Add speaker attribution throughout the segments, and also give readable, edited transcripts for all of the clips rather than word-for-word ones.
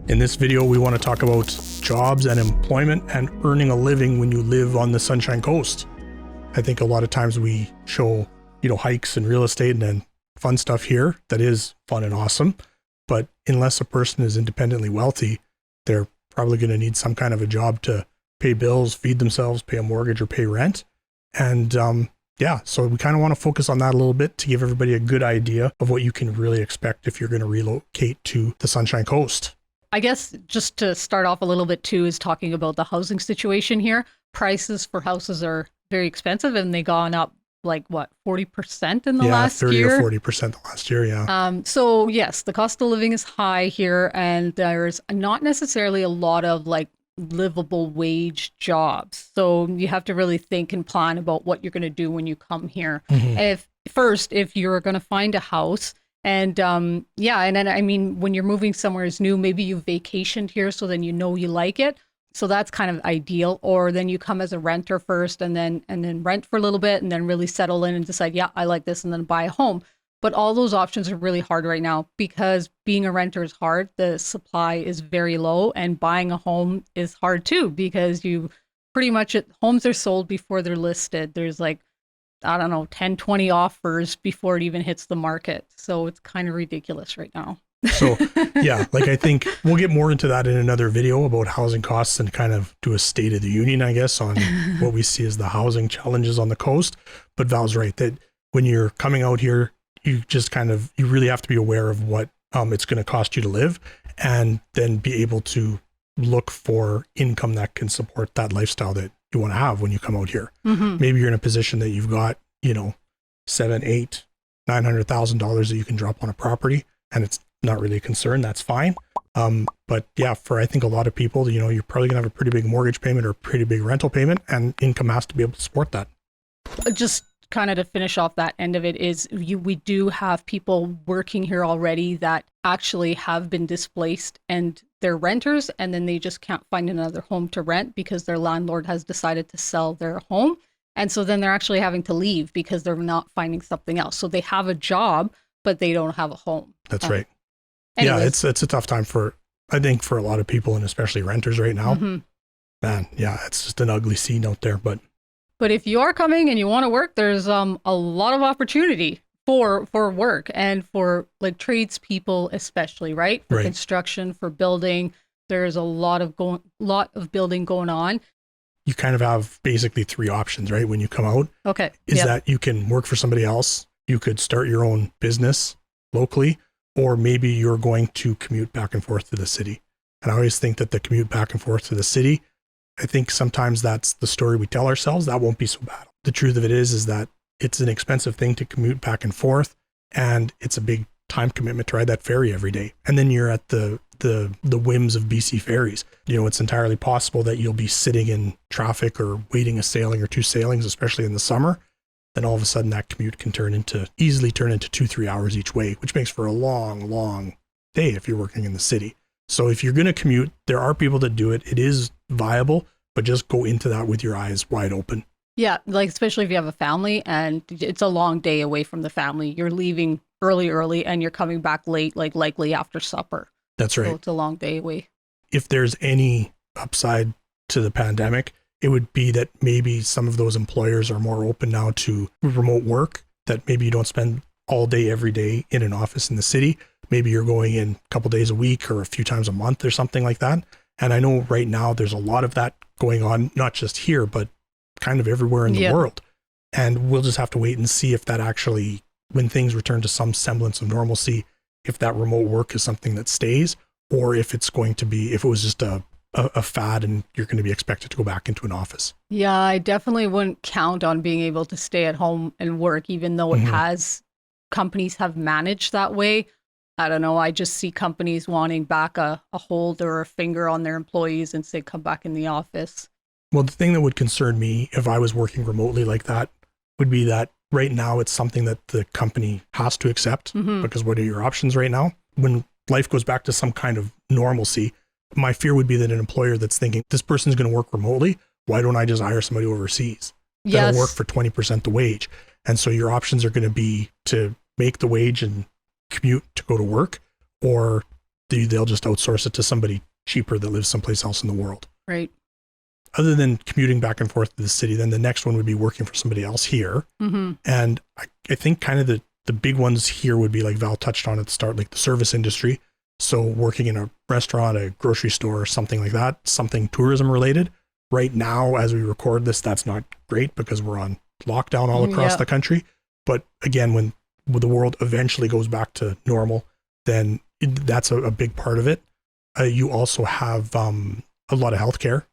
Speaker 1: In this video, we want to talk about jobs and employment and earning a living when you live on the Sunshine Coast. I think a lot of times we show, hikes and real estate and fun stuff here that is fun and awesome. But unless a person is independently wealthy, they're probably going to need some kind of a job to pay bills, feed themselves, pay a mortgage, or pay rent. And so we kind of want to focus on that a little bit to give everybody a good idea of what you can really expect if you're going to relocate to the Sunshine Coast.
Speaker 2: I guess just to start off a little bit too is talking about the housing situation here. Prices for houses are very expensive and they gone up 40% in the last year.
Speaker 1: 30 or 40% the last year, yeah.
Speaker 2: So yes, the cost of living is high here and there's not necessarily a lot of livable wage jobs. So you have to really think and plan about what you're going to do when you come here.
Speaker 1: Mm-hmm.
Speaker 2: If you're going to find a house, and then when you're moving somewhere new, maybe you vacationed here, so then you like it. So that's kind of ideal. Or then you come as a renter first, and then rent for a little bit, and then really settle in and decide, yeah, I like this, and then buy a home. But all those options are really hard right now because being a renter is hard. The supply is very low, and buying a home is hard too because you pretty much homes are sold before they're listed. There's 10, 20 offers before it even hits the market. So it's kind of ridiculous right now.
Speaker 1: So yeah, I think we'll get more into that in another video about housing costs and kind of do a state of the union, I guess, on what we see as the housing challenges on the coast. But Val's right that when you're coming out here, you just you really have to be aware of what it's going to cost you to live and then be able to look for income that can support that lifestyle that you want to have when you come out here.
Speaker 2: Mm-hmm.
Speaker 1: Maybe you're in a position that you've got, $700,000, $800,000, $900,000 that you can drop on a property and it's not really a concern. That's fine. But yeah, for I think a lot of people, you're probably gonna have a pretty big mortgage payment or a pretty big rental payment and income has to be able to support that.
Speaker 2: Just kind of to finish off that end of it is we do have people working here already that actually have been displaced and they're renters and then they just can't find another home to rent because their landlord has decided to sell their home. And so then they're actually having to leave because they're not finding something else. So they have a job, but they don't have a home.
Speaker 1: That's right.
Speaker 2: Anyways.
Speaker 1: Yeah, it's a tough time for a lot of people and especially renters right now.
Speaker 2: Mm-hmm.
Speaker 1: Man, yeah, it's just an ugly scene out there. But
Speaker 2: if you are coming and you want to work, there's a lot of opportunity for work and for tradespeople especially, right? For construction, for building. There's a lot of building going on.
Speaker 1: You kind of have basically three options, right? When you come out.
Speaker 2: Okay.
Speaker 1: Is that you can work for somebody else, you could start your own business locally, or maybe you're going to commute back and forth to the city. And I always think that the commute back and forth to the city, I think sometimes that's the story we tell ourselves. That won't be so bad. The truth of it is that it's an expensive thing to commute back and forth, and it's a big time commitment to ride that ferry every day. And then you're at the whims of BC ferries. It's entirely possible that you'll be sitting in traffic or waiting a sailing or two sailings, especially in the summer. Then all of a sudden that commute can easily turn into 2-3 hours each way, which makes for a long, long day if you're working in the city. So if you're going to commute, there are people that do it. It is viable, but just go into that with your eyes wide open.
Speaker 2: Yeah, especially if you have a family and it's a long day away from the family. You're leaving early and you're coming back late, likely after supper.
Speaker 1: That's right.
Speaker 2: So it's a long day away.
Speaker 1: If there's any upside to the pandemic, it would be that maybe some of those employers are more open now to remote work, that maybe you don't spend all day, every day in an office in the city. Maybe you're going in a couple days a week or a few times a month or something like that. And I know right now there's a lot of that going on, not just here, but kind of everywhere in the world. And we'll just have to wait and see if that actually, when things return to some semblance of normalcy, if that remote work is something that stays, or if it's going to be, if it was just a fad and you're going to be expected to go back into an office.
Speaker 2: Yeah, I definitely wouldn't count on being able to stay at home and work, even though companies have managed that way. I don't know. I just see companies wanting back a hold or a finger on their employees and say, come back in the office.
Speaker 1: Well, the thing that would concern me if I was working remotely like that would be that right now it's something that the company has to accept because what are your options right now? When life goes back to some kind of normalcy, my fear would be that an employer that's thinking this person's going to work remotely, why don't I just hire somebody overseas that'll work for 20% the wage? And so your options are going to be to make the wage and commute to go to work, or they'll just outsource it to somebody cheaper that lives someplace else in the world.
Speaker 2: Right.
Speaker 1: Other than commuting back and forth to the city, then the next one would be working for somebody else here.
Speaker 2: Mm-hmm.
Speaker 1: And I think kind of the big ones here would be, like Val touched on at the start, like the service industry. So working in a restaurant, a grocery store, something like that, something tourism related. Right now, as we record this, that's not great because we're on lockdown all across the country. But again, when the world eventually goes back to normal, then that's a big part of it. You also have a lot of healthcare,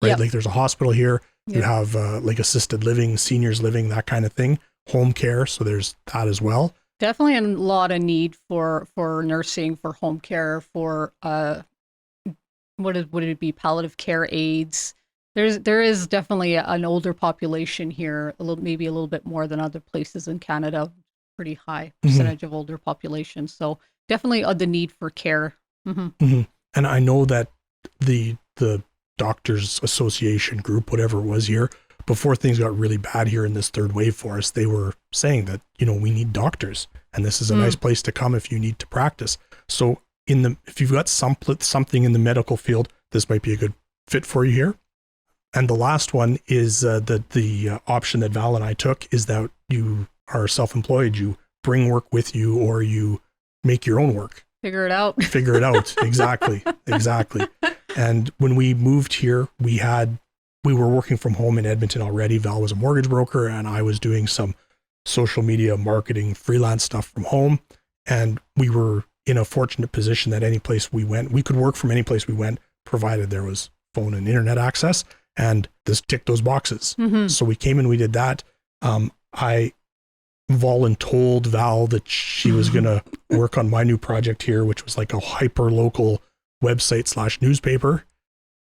Speaker 1: right?
Speaker 2: Yep.
Speaker 1: Like there's a hospital here.
Speaker 2: Yep.
Speaker 1: You have like assisted living, seniors living, that kind of thing, home care. So there's that as well.
Speaker 2: Definitely a lot of need for nursing, for home care, for would it be palliative care aides. There is definitely an older population here, maybe a little bit more than other places in Canada. Pretty high percentage of older population. So definitely the need for care. Mm-hmm.
Speaker 1: Mm-hmm. And I know that the Doctors Association group, whatever it was here, before things got really bad here in this third wave for us, they were saying that, we need doctors, and this is a nice place to come if you need to practice. So if you've got something in the medical field, this might be a good fit for you here. And the last one is the option that Val and I took is that you are self-employed, you bring work with you, or you make your own work.
Speaker 2: Figure it out.
Speaker 1: Exactly. And when we moved here, we were working from home in Edmonton already. Val was a mortgage broker and I was doing some social media marketing freelance stuff from home. And we were in a fortunate position that any place we went, we could work from any place we went, provided there was phone and internet access. And this ticked those boxes. Mm-hmm. So we came and we did that. I voluntold Val that she was going to work on my new project here, which was like a hyper local website / newspaper.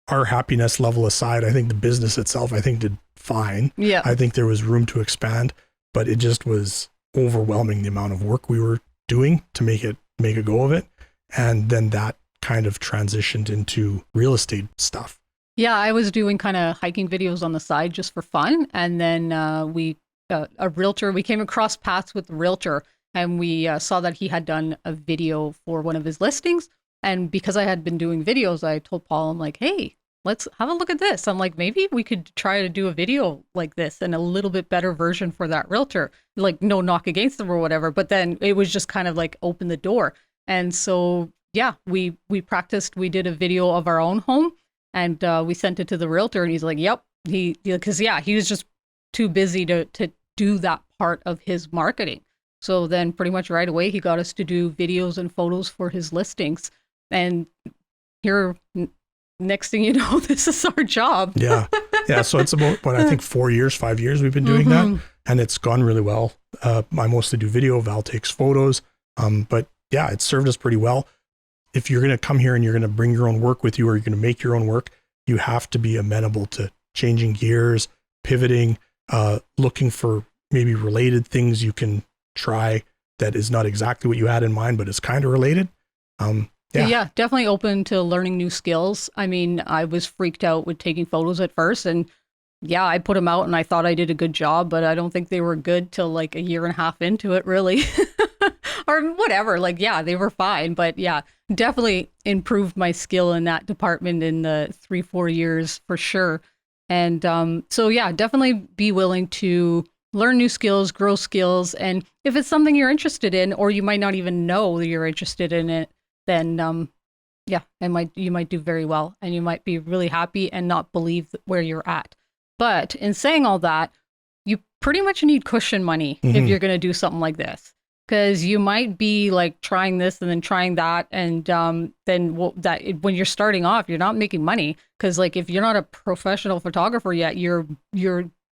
Speaker 1: Our happiness level aside, I think the business itself, did fine.
Speaker 2: Yeah.
Speaker 1: I think there was room to expand, but it just was overwhelming the amount of work we were doing to make a go of it. And then that kind of transitioned into real estate stuff.
Speaker 2: Yeah, I was doing kind of hiking videos on the side just for fun. And then we came across paths with a realtor, and we saw that he had done a video for one of his listings. And because I had been doing videos, I told Paul, I'm like, hey, let's have a look at this. I'm like, maybe we could try to do a video like this and a little bit better version for that realtor. Like, no knock against them or whatever. But then it was just kind of like open the door. And so, yeah, we practiced. We did a video of our own home, and we sent it to the realtor, and he's like, yep. He was just too busy to do that part of his marketing. So then pretty much right away, he got us to do videos and photos for his listings. And here, next thing you know, this is our job. Yeah.
Speaker 1: So it's about, 5 years we've been doing that. And it's gone really well. I mostly do video. Val takes photos. But yeah, it served us pretty well. If you're going to come here and you're going to bring your own work with you, or you're going to make your own work, you have to be amenable to changing gears, pivoting, looking for maybe related things you can try that is not exactly what you had in mind, but it's kind of related. Yeah,
Speaker 2: definitely open to learning new skills. I mean, I was freaked out with taking photos at first, and yeah, I put them out and I thought I did a good job, but I don't think they were good till like a year and a half into it, really. Or whatever. Like, yeah, they were fine, but yeah, definitely improved my skill in that department in the 3-4 years for sure. And so yeah, definitely be willing to learn new skills, grow skills. And if it's something you're interested in, or you might not even know that you're interested in it, then you might do very well, and you might be really happy and not believe where you're at. But in saying all that, you pretty much need cushion money if you're going to do something like this. Because you might be like trying this and then trying that, and when you're starting off, you're not making money. Because like if you're not a professional photographer yet, you're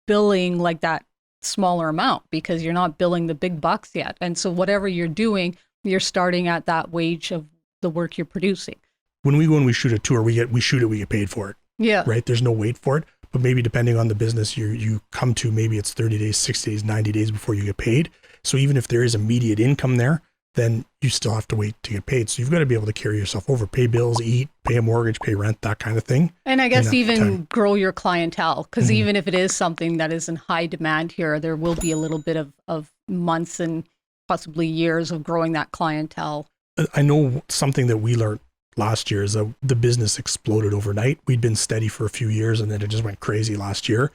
Speaker 2: billing like that smaller amount because you're not billing the big bucks yet. And so whatever you're doing, you're starting at that wage of the work you're producing.
Speaker 1: When we go and we shoot a tour, we shoot it, we get paid for it.
Speaker 2: Yeah.
Speaker 1: Right. There's no wait for it. But maybe depending on the business you come to, maybe it's 30 days, 60 days, 90 days before you get paid. So even if there is immediate income there, then you still have to wait to get paid. So you've got to be able to carry yourself over, pay bills, eat, pay a mortgage, pay rent, that kind of thing.
Speaker 2: And I guess even grow your clientele, because even if it is something that is in high demand here, there will be a little bit of months and possibly years of growing that clientele.
Speaker 1: I know something that we learned last year is that the business exploded overnight. We'd been steady for a few years and then it just went crazy last year.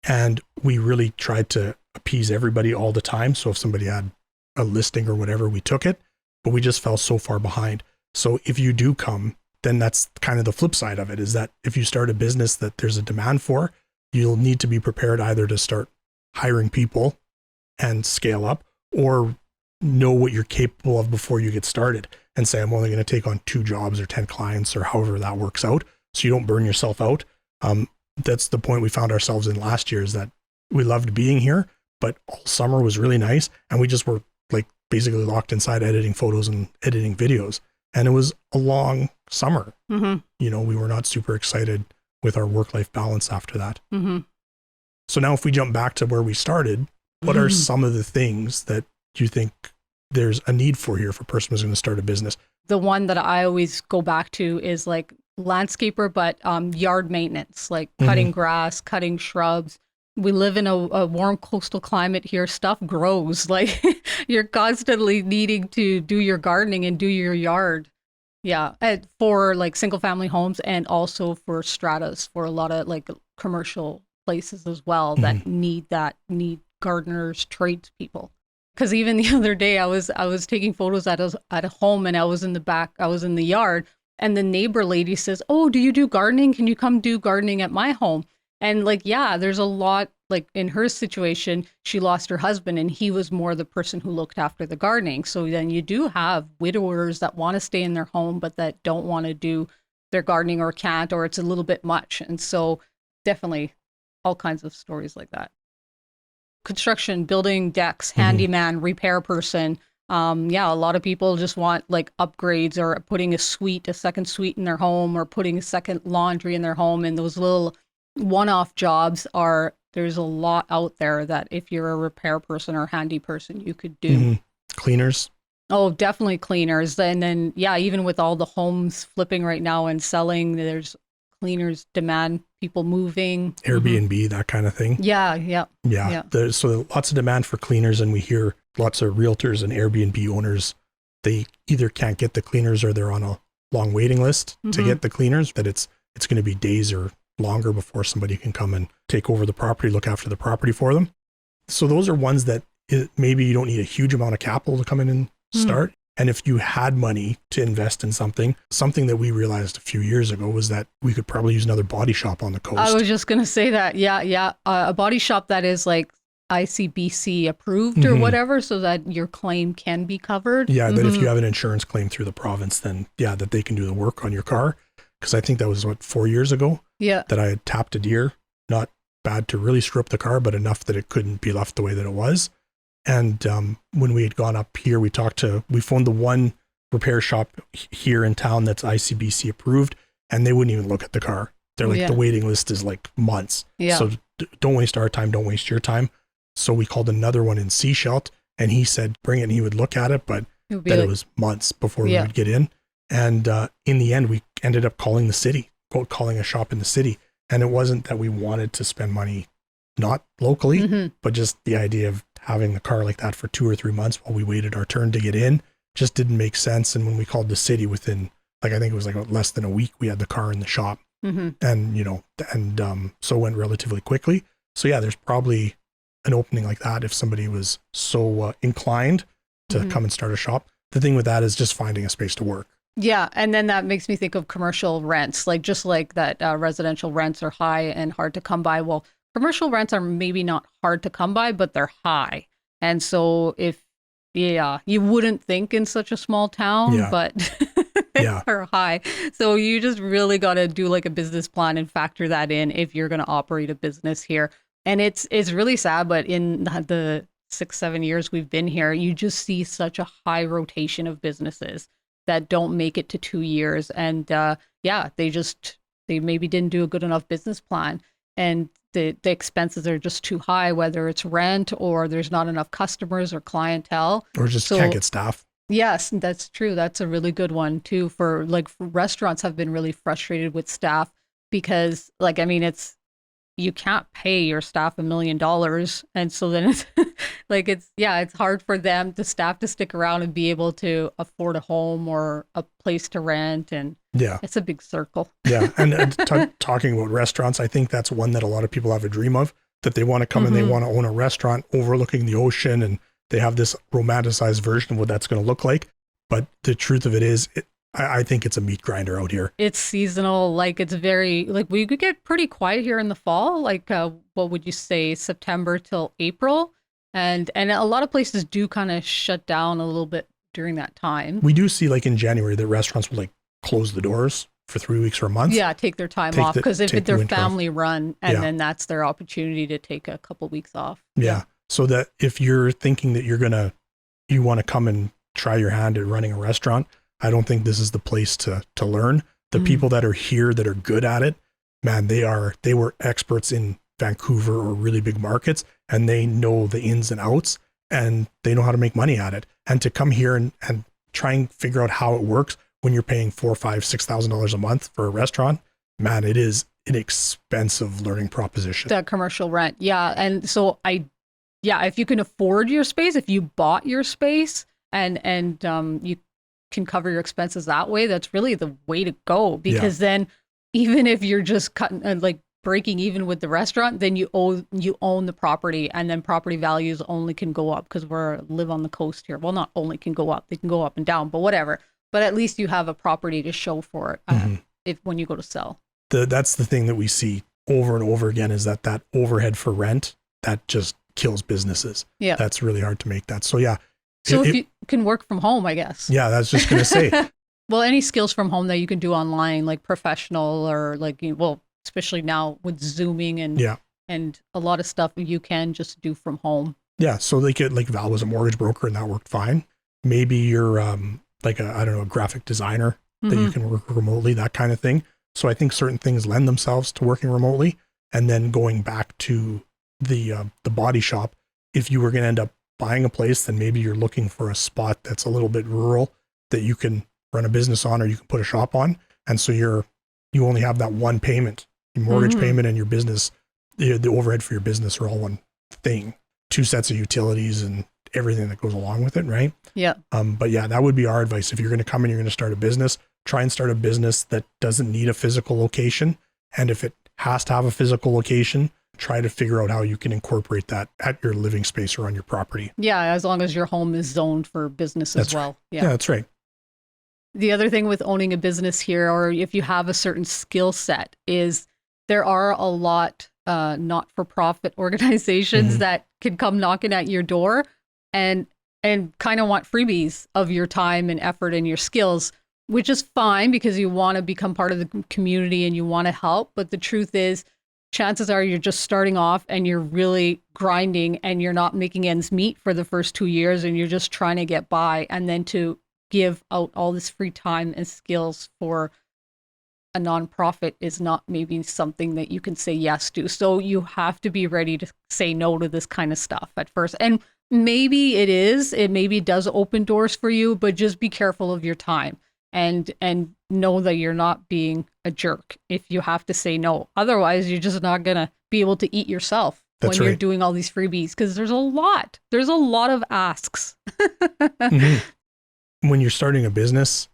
Speaker 1: And we really tried to appease everybody all the time. So if somebody had a listing or whatever, we took it, but we just fell so far behind. So if you do come, then that's kind of the flip side of it, is that if you start a business that there's a demand for, you'll need to be prepared either to start hiring people and scale up, or know what you're capable of before you get started and say, I'm only going to take on 2 jobs or 10 clients or however that works out, so you don't burn yourself out. That's the point we found ourselves in last year, is that we loved being here, but all summer was really nice. And we just were like basically locked inside editing photos and editing videos. And it was a long summer.
Speaker 2: Mm-hmm.
Speaker 1: You know, we were not super excited with our work-life balance after that.
Speaker 2: Mm-hmm.
Speaker 1: So now if we jump back to where we started, what are some of the things that you think there's a need for here if a person was going to start a business?
Speaker 2: The one that I always go back to is like landscaper, but yard maintenance, like cutting grass, cutting shrubs. We live in a warm coastal climate here. Stuff grows. Like you're constantly needing to do your gardening and do your yard. Yeah. And for like single family homes and also for stratas, for a lot of like commercial places as well that need gardeners, tradespeople. Because even the other day I was taking photos at a home, and I was in the yard, and the neighbor lady says, "Oh, do you do gardening? Can you come do gardening at my home?" And like, yeah, there's a lot, like in her situation, she lost her husband and he was more the person who looked after the gardening. So then you do have widowers that want to stay in their home, but that don't want to do their gardening or can't, or it's a little bit much. And so definitely all kinds of stories like that. Construction, building decks, handyman, repair person. Yeah, a lot of people just want like upgrades or putting a second suite in their home, or putting a second laundry in their home. And those little one-off jobs there's a lot out there that if you're a repair person or handy person, you could do.
Speaker 1: Cleaners.
Speaker 2: Oh, definitely cleaners. And then, yeah, even with all the homes flipping right now and selling, there's cleaners demand, people moving.
Speaker 1: Airbnb, that kind of thing.
Speaker 2: Yeah.
Speaker 1: So lots of demand for cleaners, and we hear lots of realtors and Airbnb owners, they either can't get the cleaners or they're on a long waiting list to get the cleaners, that it's going to be days or longer before somebody can come and take over the property, look after the property for them. So those are ones that maybe you don't need a huge amount of capital to come in and start. And if you had money to invest in something that we realized a few years ago was that we could probably use another body shop on the coast.
Speaker 2: I was just going to say that. Yeah. A body shop that is like ICBC approved or whatever, so that your claim can be covered.
Speaker 1: Yeah, that if you have an insurance claim through the province, then yeah, that they can do the work on your car. Because I think that was 4 years ago that I had tapped a deer, not bad to really screw up the car, but enough that it couldn't be left the way that it was. And when we had gone up here, we phoned the one repair shop here in town that's ICBC approved, and they wouldn't even look at the car. They're like, the waiting list is like months. Yeah. So don't waste our time, don't waste your time. So we called another one in Seashelt, and he said, bring it, and he would look at it, but it was months before we would get in. And in the end, we ended up calling the city, calling a shop in the city. And it wasn't that we wanted to spend money not locally, but just the idea of having the car like that for 2 or 3 months while we waited our turn to get in just didn't make sense. And when we called the city, within, like, I think it was like less than a week, we had the car in the shop. And, so it went relatively quickly. So yeah, there's probably an opening like that if somebody was so inclined to come and start a shop. The thing with that is just finding a space to work.
Speaker 2: Yeah. And then that makes me think of commercial rents, like just like that residential rents are high and hard to come by. Well, commercial rents are maybe not hard to come by, but they're high. And so you wouldn't think in such a small town, but they're high. So you just really got to do like a business plan and factor that in if you're going to operate a business here. And it's really sad, but in the 6-7 years we've been here, you just see such a high rotation of businesses that don't make it to 2 years. And they maybe didn't do a good enough business plan. And the expenses are just too high, whether it's rent or there's not enough customers or clientele.
Speaker 1: Or just can't get staff.
Speaker 2: Yes, that's true. That's a really good one too. For restaurants have been really frustrated with staff because it's you can't pay your staff $1 million. And so then it's like, it's hard for them, the staff, to stick around and be able to afford a home or a place to rent. And it's a big circle.
Speaker 1: Yeah. And talking about restaurants, I think that's one that a lot of people have a dream of, that they want to come and they want to own a restaurant overlooking the ocean. And they have this romanticized version of what that's going to look like. But the truth of it is, I think it's a meat grinder out here.
Speaker 2: It's seasonal. Like, it's very, like, we could get pretty quiet here in the fall. Like, what would you say, September till April? And a lot of places do kind of shut down a little bit during that time.
Speaker 1: We do see, like, in January, that restaurants will, like, close the doors for 3 weeks or a month.
Speaker 2: Yeah, take their time off, because if they're family run, and then that's their opportunity to take a couple weeks off.
Speaker 1: Yeah. So that if you're thinking that you want to come and try your hand at running a restaurant, I don't think this is the place to learn. The people that are here that are good at it, man, they were experts in Vancouver or really big markets, and they know the ins and outs, and they know how to make money at it. And to come here and try and figure out how it works when you're paying $4,000, $5,000, $6,000 a month for a restaurant, man, it is an expensive learning proposition.
Speaker 2: That commercial rent. Yeah. And so if you can afford your space, if you bought your space and you can cover your expenses that way, that's really the way to go, because then even if you're just cutting like breaking even with the restaurant, then you own the property, and then property values only can go up, because live on the coast here. Well, not only can go up, they can go up and down, but whatever. But at least you have a property to show for it when you go to sell.
Speaker 1: That's the thing that we see over and over again, is that overhead for rent, that just kills businesses. Yeah, that's really hard to make that. So
Speaker 2: So if you can work from home, I guess.
Speaker 1: Yeah, that's just going to say.
Speaker 2: Well, any skills from home that you can do online, like professional, or like, especially now with Zooming and a lot of stuff you can just do from home.
Speaker 1: Yeah. So like Val was a mortgage broker, and that worked fine. Maybe you're like a graphic designer that you can work remotely, that kind of thing. So I think certain things lend themselves to working remotely. And then going back to the body shop, if you were going to end up buying a place, then maybe you're looking for a spot that's a little bit rural that you can run a business on, or you can put a shop on. And so you only have that one payment, your mortgage payment and your business, the overhead for your business are all one thing, 2 sets of utilities and everything that goes along with it. Right.
Speaker 2: Yeah.
Speaker 1: But that would be our advice. If you're going to come and you're going to start a business, try and start a business that doesn't need a physical location. And if it has to have a physical location, try to figure out how you can incorporate that at your living space or on your property.
Speaker 2: Yeah, as long as your home is zoned for business as well.
Speaker 1: Yeah, that's right.
Speaker 2: The other thing with owning a business here, or if you have a certain skill set, is there are a lot not-for-profit organizations that can come knocking at your door and kind of want freebies of your time and effort and your skills, which is fine because you want to become part of the community and you want to help. But the truth is, chances are you're just starting off and you're really grinding and you're not making ends meet for the first 2 years, and you're just trying to get by. And then to give out all this free time and skills for a nonprofit is not maybe something that you can say yes to. So you have to be ready to say no to this kind of stuff at first. And maybe it maybe does open doors for you, but just be careful of your time and know that you're not being a jerk if you have to say no. Otherwise, you're just not going to be able to eat yourself when you're doing all these freebies, because there's a lot of asks.
Speaker 1: When you're starting a business,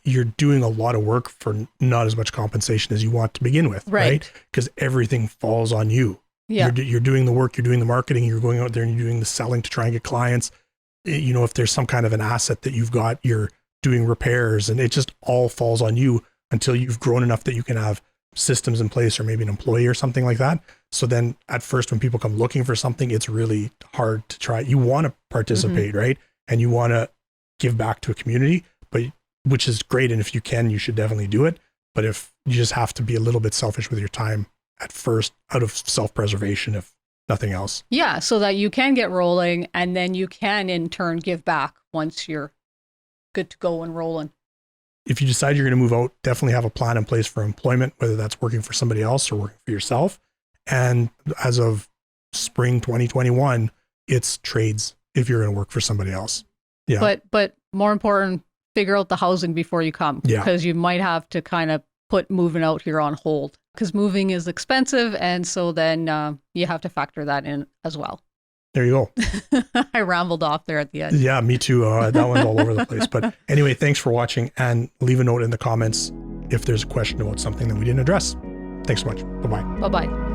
Speaker 1: you're doing a lot of work for not as much compensation as you want to begin with, right? Because everything falls on you. Yeah. You're doing the work, you're doing the marketing, you're going out there and you're doing the selling to try and get clients. If there's some kind of an asset that you've got, you're doing repairs, and it just all falls on you until you've grown enough that you can have systems in place, or maybe an employee or something like that. So then at first, when people come looking for something, it's really hard to try. You want to participate, right? And you want to give back to a community, which is great. And if you can, you should definitely do it. But if you just have to be a little bit selfish with your time at first, out of self-preservation, if nothing else. Yeah,
Speaker 2: so that you can get rolling, and then you can in turn give back once you're good to go and rolling.
Speaker 1: If you decide you're going to move out, definitely have a plan in place for employment, whether that's working for somebody else or working for yourself. And as of spring 2021, it's trades if you're going to work for somebody else. Yeah.
Speaker 2: But more important, figure out the housing before you come, because you might have to kind of put moving out here on hold because moving is expensive. And so then you have to factor that in as well.
Speaker 1: There you go.
Speaker 2: I rambled off there at the end.
Speaker 1: Yeah, me too. That one's all over the place. But anyway, thanks for watching, and leave a note in the comments if there's a question about something that we didn't address. Thanks so much. Bye-bye.
Speaker 2: Bye-bye.